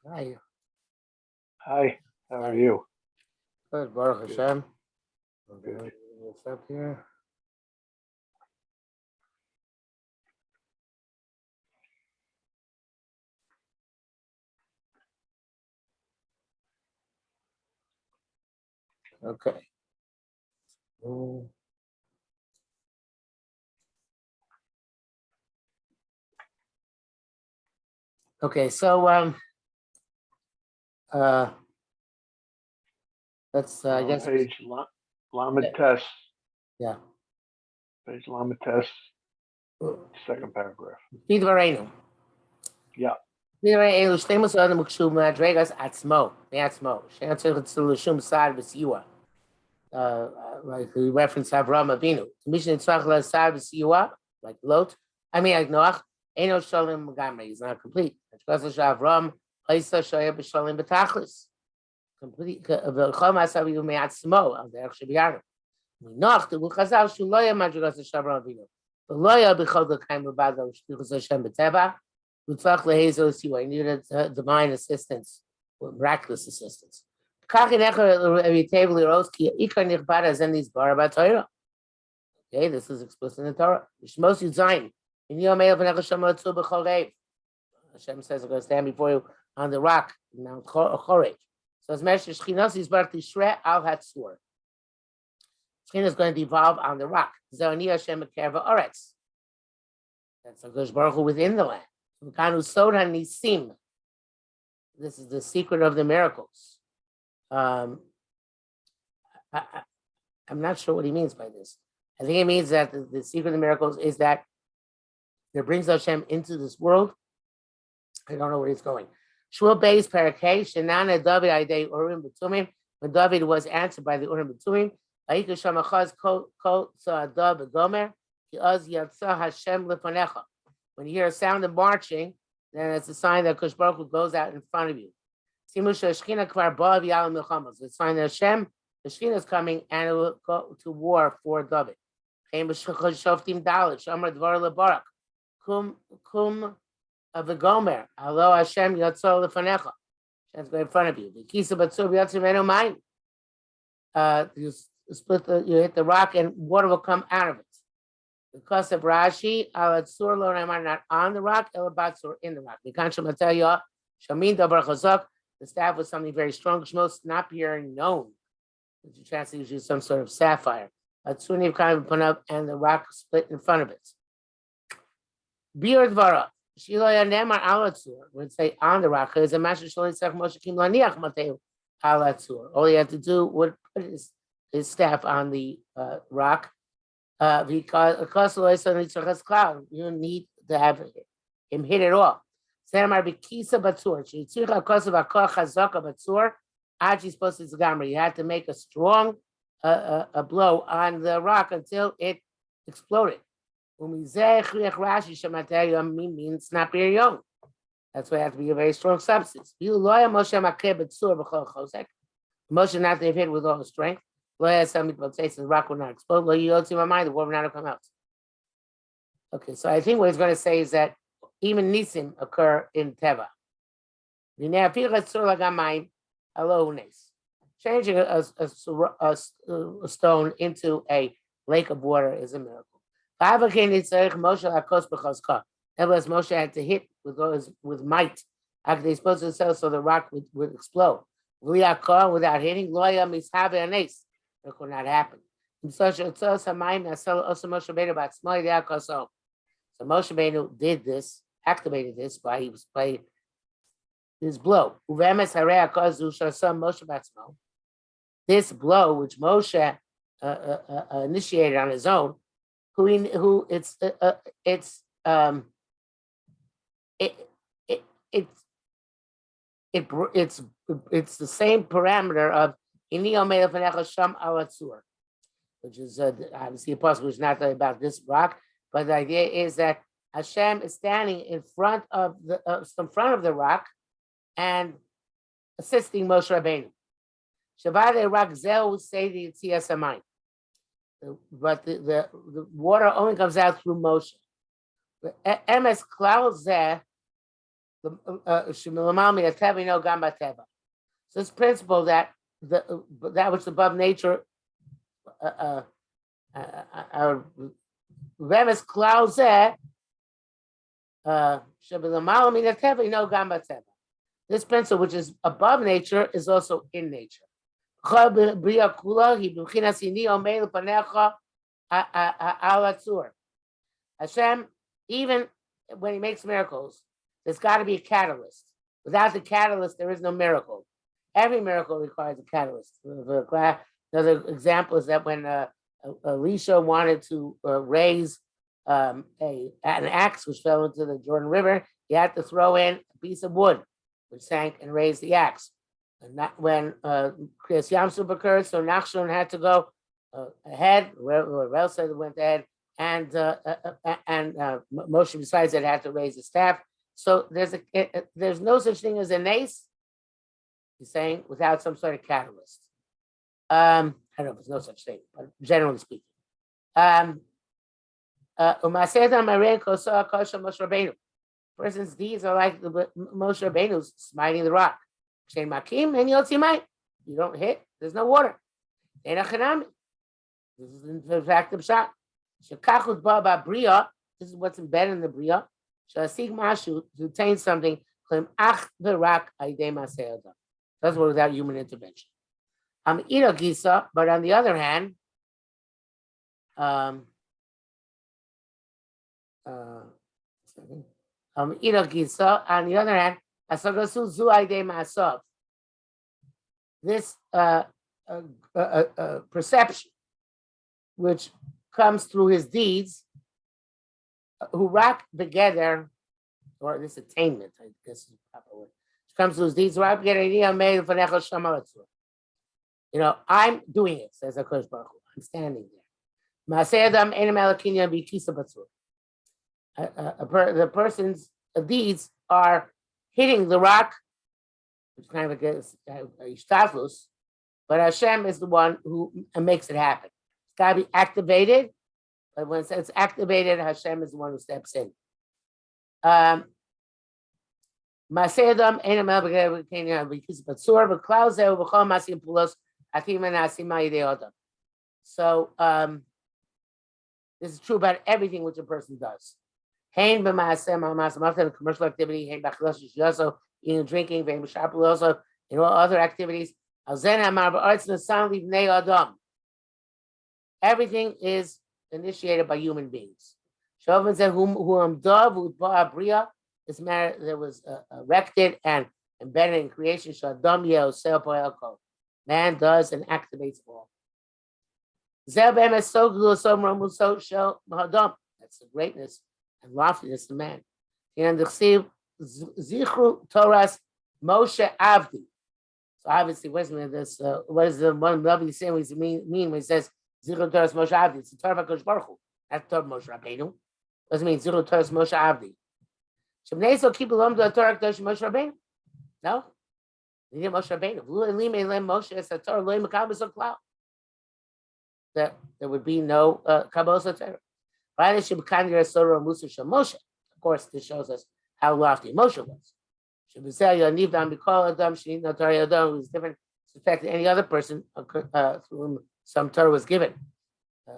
Hi. Hi, how Hi. are you? Good. Baruch Good, Hashem. good. Okay. What's up here? Okay. Mm. Okay. So uh let's We're I on guess page yeah. Lamed Test, Yeah. page Lamed Test, second paragraph. Midvarenu. Yeah, Midvarenu shtemos adam ukshum madregas atzmo. Atzmo. Shem tzich tzilishum sad v'siyua. Like the reference Avram Avinu. Mishnah tzach la sad v'siyua, like Lot. I mean, like Noach. Eno shalom gamri. He's not complete. Because Avram Isa shoya b'shalom b'tachlis. Complete. V'chol masav yu me'atzmo. Al derech shebiyanu. Noach tu chazal shu lo yeh madrigas Avram Avinu. V'lo yeh b'chol l'kaim v'badav shtichus Hashem b'teva. V'tzach lehezo siwa. He needed divine assistance, miraculous assistance. Okay, this is explicit in the Torah. Hashem says, I'm going to stand before you on the rock, Mount Chorev. So as Mesh Shchinas is Bar Tishre Al Hatzur. Shechina is going to devolve on the rock. Zoni Hashem Kerva Oretz. That's a Gosh Baruch Hu within the land. Kanu Soda Nisim. This is the secret of the miracles. I, am not sure what he means by this. I think it means that the secret of the miracles is that there brings Hashem into this world. I don't know where he's going. Shmuel Beis Parakeh Shenana David Aidei Urim B'Tumim. When David was answered by the Urim B'Tumim, Vayikra Shamachaz Kol Tza'adav B'Gomer Ki Az Yatzah Hashem Lefanecha. When you hear a sound of marching, then it's a sign that Kosh Baruch Hu goes out in front of you. Simu Sheshchina Kvar Ba'av Yalam Milchamos. It's a sign that Hashem, the Shechina is coming and it will go to war for David. Chaim B'Shoftim Dalet Shamar Dvar LeBarak Kum of the Gomer, Hello Hashem Yotzol Lefanecha. Hashem's going in front of you. The Kisa Batzur Yotzim Eno Mayim. You you hit the rock and water will come out of it. Because of Rashi, Al Atzur Lo Ne'amar, not on the rock, El Batzur in the rock. Mikan Shematayah Shamin Davar Chazak. The staff was something very strong. Shmos Snapier known. Which translates to some sort of sapphire. Atzur Nivkayim Panav, and the rock split in front of it. Bir Dvara. Shiloya Nemar Alatzur would say on the rock is a master Shalom Moshe Kim Laniach Mateu Alatzur. All he had to do would put his staff on the rock. Because you need to have him hit it off. Samar Bikisa Batzur. Shetzircha Kosovo Koch Hazaka Batzur. Aji supposed to Gamri. You had to make a strong a blow on the rock until it exploded. Means not very young. That's why it has to be a very strong substance. Moshe not to have hit with all the strength. Some people say the rock will not explode. The water will not come out. Okay, so I think what he's going to say is that even nisim occur in Teva. Changing a stone into a lake of water is a miracle. Nevertheless, Moshe had to hit with might. After they supposed to sell, so the rock would explode. Without hitting, it could not happen. So Moshe Rabbeinu did this, activated this by his blow. This blow, which Moshe initiated on his own, it's the same parameter of which is obviously a possible, which is not about this rock, but the idea is that Hashem is standing in front of the rock and assisting Moshe Rabbeinu. Shavade rock zeu say the Yitzias Hamayim. But the water only comes out through Moshe. Emes klal zeh So this principle that that which is above nature, Remes Klauze, this principle, which is above nature, is also in nature. Hashem, even when he makes miracles, there's got to be a catalyst. Without the catalyst, there is no miracle. Every miracle requires a catalyst. Another example is that when Elisha wanted to raise an axe which fell into the Jordan River, he had to throw in a piece of wood, which sank and raised the axe. And that when Kriyas Yamsuf occurred, so Nachshon had to go ahead, where else went ahead, and Moshe besides that had to raise the staff. So there's no such thing as a nace. He's saying without some sort of catalyst. I don't know if there's no such thing, but generally speaking. Person's deeds are like the Moshe Rabbeinu's smiting the rock. You don't hit, there's no water. This is in fact the pshat. This is what's embedded in the bria. To attain something, that's what without human intervention. But on the other hand, on the other hand, this perception, which comes through his deeds, who rock together, or this attainment, I guess is the proper word, comes through his deeds, rock together. I'm doing it, says HaKadosh Baruch Hu. I'm standing there. The person's deeds are hitting the rock, which kind of against Ishtaflus, but Hashem is the one who makes it happen. It's got to be activated, but when it's activated, Hashem is the one who steps in. So this is true about everything which a person does. Commercial activity, also eating, drinking, also in all other activities. Everything is initiated by human beings. This matter that was erected and embedded in creation. Man does and activates all. That's the greatness and loftiness of man. And the Zichru Torah's Moshe Avdi. So obviously, what does the one lovely saying mean when he says Zichru Torah's Moshe Avdi? It's the Torah of HaKadosh Baruch Hu. That's Torah Moshe Rabbeinu. Doesn't mean Zichru Torah's Moshe Avdi. Shemnei so keep along the Torah Moshe Rabbeinu. No, they didn't Moshe Rabbeinu. Moshe is a Torah loy mekabel so cloud. There would be no kabbalah Torah. Of course, this shows us how lofty Moshe was. It was different respect to any other person to whom some Torah was given,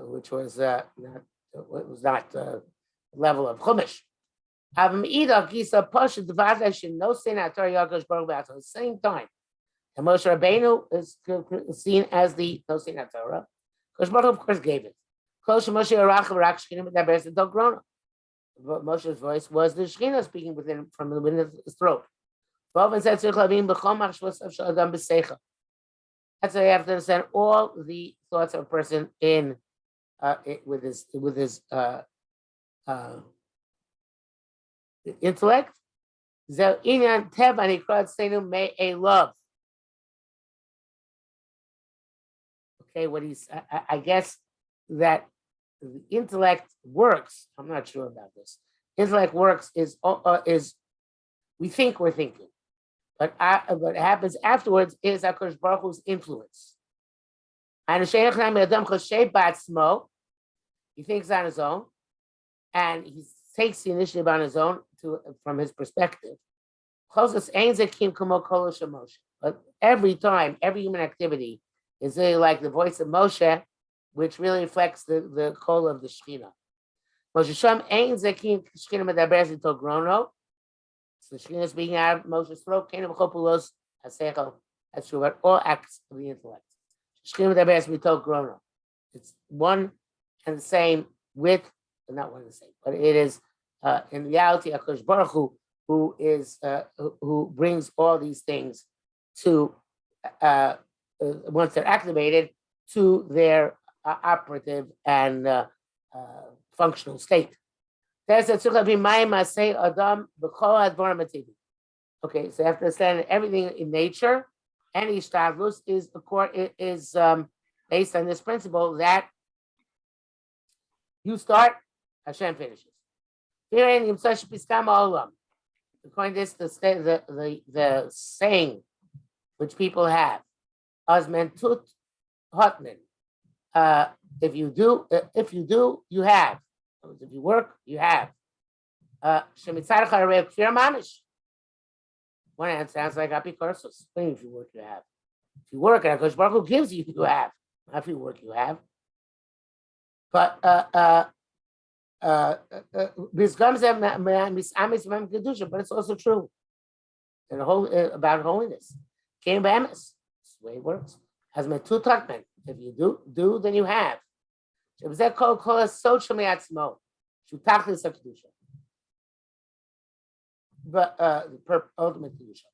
which was not level of Chumash. At the same time, and Moshe Rabbeinu is seen as the Nosein Torah. Kosh Baruch of course gave it. But Moshe's voice was the Shekhinah speaking within from within his throat. That's why you have to understand all the thoughts of a person in with his intellect. Okay, what he's I guess that the intellect works. I'm not sure about this. Intellect works is we think we're thinking, but what happens afterwards is HaKadosh Baruch Hu's influence. He thinks on his own, and he takes the initiative on his own from his perspective. Closest ain't zakim kamo kolosh Moshe. But every time, every human activity is really like the voice of Moshe, which really reflects the call of the Shekhinah. Moshe Shem ain't zakim Shekhinah medaberes ito grono. So the Shekhinah is speaking out of Moshe's throat. Kain v'chopulos hasechel. That's true about all acts of the intellect. Shekhinah medaberes ito grono. It's one and the same with, not one and the same, but it is in reality HaKadosh Baruch Hu, who is who brings all these things to once they're activated to their operative and functional state. Okay, so you have to understand that everything in nature, any Ishtadlus is based on this principle that you start, Hashem finishes. According to this, the saying which people have, Osmentut Hotman. If you do, you have. If you work, you have. One hand sounds like apikorsos. If you work, you have. If you work, and Hakadosh Baruch Hu gives you, you have. Not if you work, you have. But but it's also true. And the whole about holiness. Came by Emes. That's the way it works. As my two takmen. If you do, then you have. But the ultimate kedusha.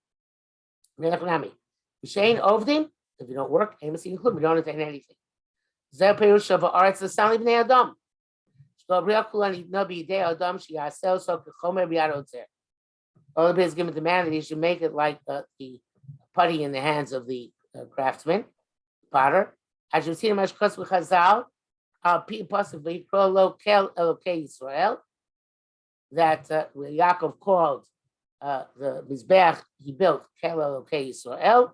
If you don't work, Amos include. We don't attain anything. All of it is given to man that he should make it like the putty in the hands of the craftsman, potter. As you've seen much cuts with Chazal, possibly Israel, that Yaakov called the Mizbeach he built Kel Elokei Israel.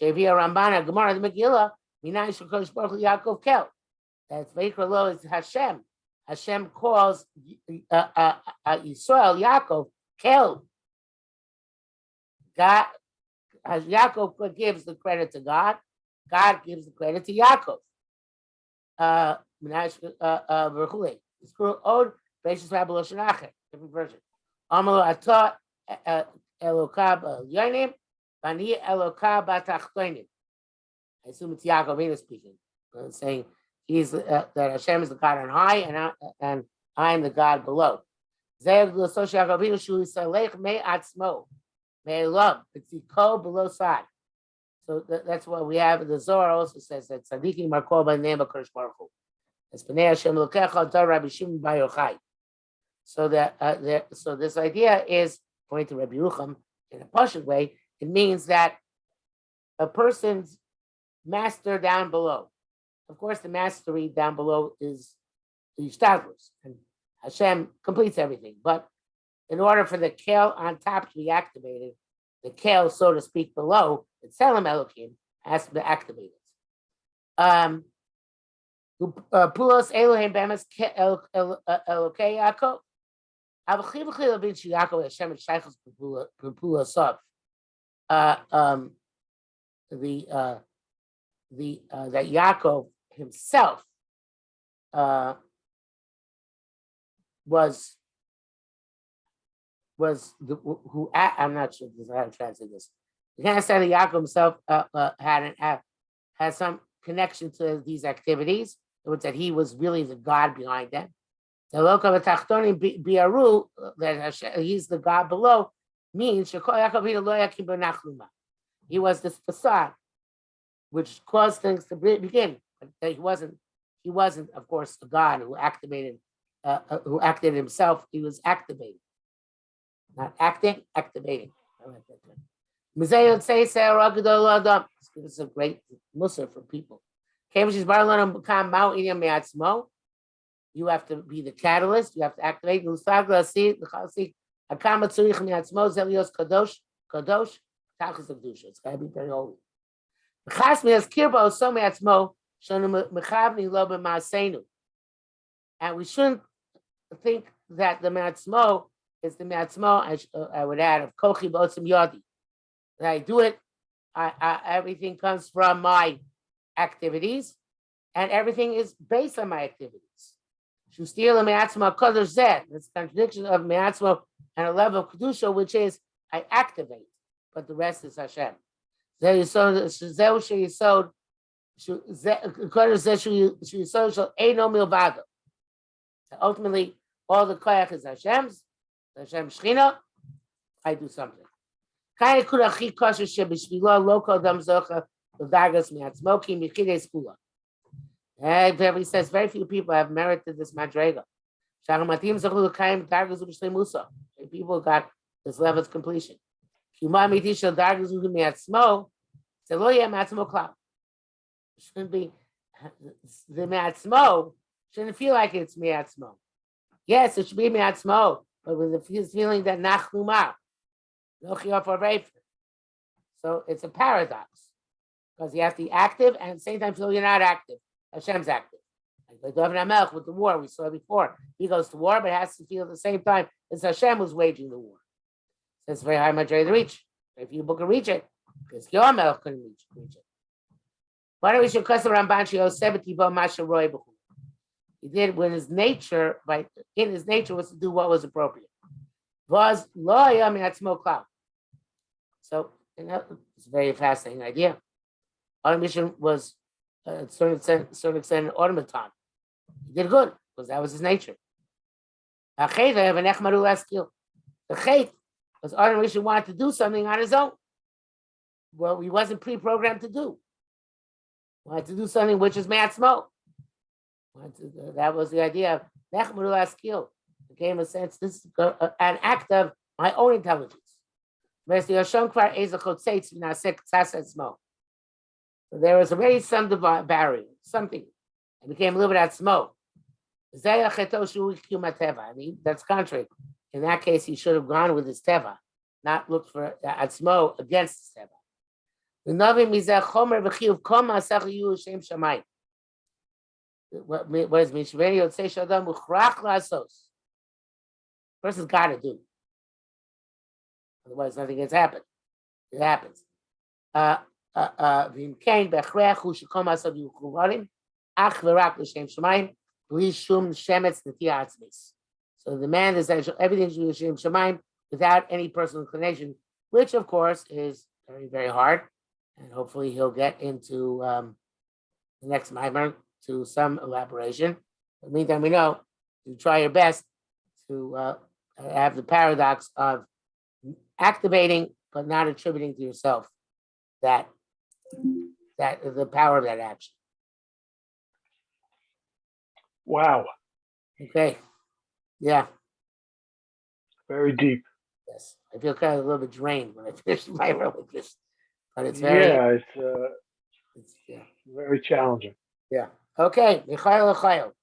Shevia Rambana Gemara the Megillah Minai Shkosh Baruch Yaakov Kel. That's Vayikra Lo is Hashem. Hashem calls Israel Yaakov Kel. God, Yaakov gives the credit to God. God gives the credit to Yaakov. It's called Od Beishas Rabbi Loshen Acher, different version. Amalo Atah Elokab Yonim, Bani Elokab Batachtonim. I assume it's Yaakov speaking, saying he's that Hashem is the God on high, and I am the God below. May love. It's the code below side. So that's what we have. The Zohar also says that Tzadikim are called by the name of Kadosh Baruch Hu. It's Bnei Hashem Lokecha Dar Rabbi Shimon Bar Yochai. So so this idea is, according to Rabbi Yerucham, in a Pashut way, it means that a person's master down below. Of course, the mastery down below is the Yishtadlus, and Hashem completes everything. But in order for the Kel on top to be activated, the Kel, so to speak, below, the Tselem Elokim, has to be activated. Pulos Elohim Bemes Elokei Yaakov. Avachivachil Avin Yaakov Hashem and Shaychus Pulosov. That Yaakov himself was the who I'm not sure how to translate this. You can't say that Yaakov himself had some connection to these activities. It was that he was really the God behind them. The local Tachtonim Biaru, that he's the God below, means he was this facade which caused things to begin. But he wasn't, of course, a God who acted himself. He was activated. Not acting, activating. I like that term. This is a great musar for people. You have to be the catalyst. You have to activate. It's got to be very holy. And we shouldn't think that the Matzmo it's the Miatzmo, I would add, of Kochi Botzim Yodi. When I do it, everything comes from my activities, and everything is based on my activities. Shustila Miatzmo Kodesh Zed. That's a contradiction of Miatzmo and a level of Kedusha, which is I activate, but the rest is Hashem. Ultimately, all the koyach is Hashem's. Hashem Shechina. I do something. He says very few people have merited this madrega. People got this level of completion. Shouldn't be the Me'atzmo, shouldn't feel like it's Me'atzmo. Yes, it should be Me'atzmo, but with the feeling that Nachluma, so it's a paradox because you have to be active and at the same time feel you're not active. Hashem's active. Like David HaMelech with the war we saw before. He goes to war, but has to feel at the same time it's Hashem who's waging the war. So it's very high majority to reach. If you book and reach it, because your Melech couldn't reach it. Why don't we show custom Ramban Shio 70 Masha Roy B'chu? He did when his nature, in his nature was to do what was appropriate. Was lo yam yatzmo cloud. So it's a very fascinating idea. Our mission was to a certain extent an automaton. He did good because that was his nature. The chait was our mission wanted to do something on his own. Well, he wasn't pre-programmed to do. Wanted to do something which is matzmo. That was the idea of nechmaru askil. Became a sense. This is an act of my own intelligence. So there was already some barrier, something. It became a little bit atzmo. I mean, that's contrary. In that case, he should have gone with his teva, not looked for atzmo against his teva. What does it mean? Person's got to do. Otherwise, nothing gets happened. It happens. So the man is everything should be Shem Shemaim without any personal inclination, which of course is very, very hard. And hopefully he'll get into the next mimer to some elaboration. In the meantime, we know you try your best to have the paradox of activating but not attributing to yourself that the power of that action. Wow. Okay. Yeah. Very deep. Yes. I feel kind of a little bit drained when I finish my with this, but it's very. Yeah, it's yeah. Very challenging. Yeah. Okay. Michael.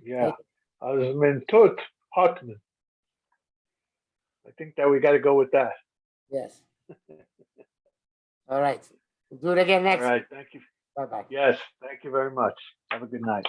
Yeah. Mentut Hartman. I think that we got to go with that. Yes. All right. We'll do it again next. All right. Thank you. Bye-bye. Yes. Thank you very much. Have a good night.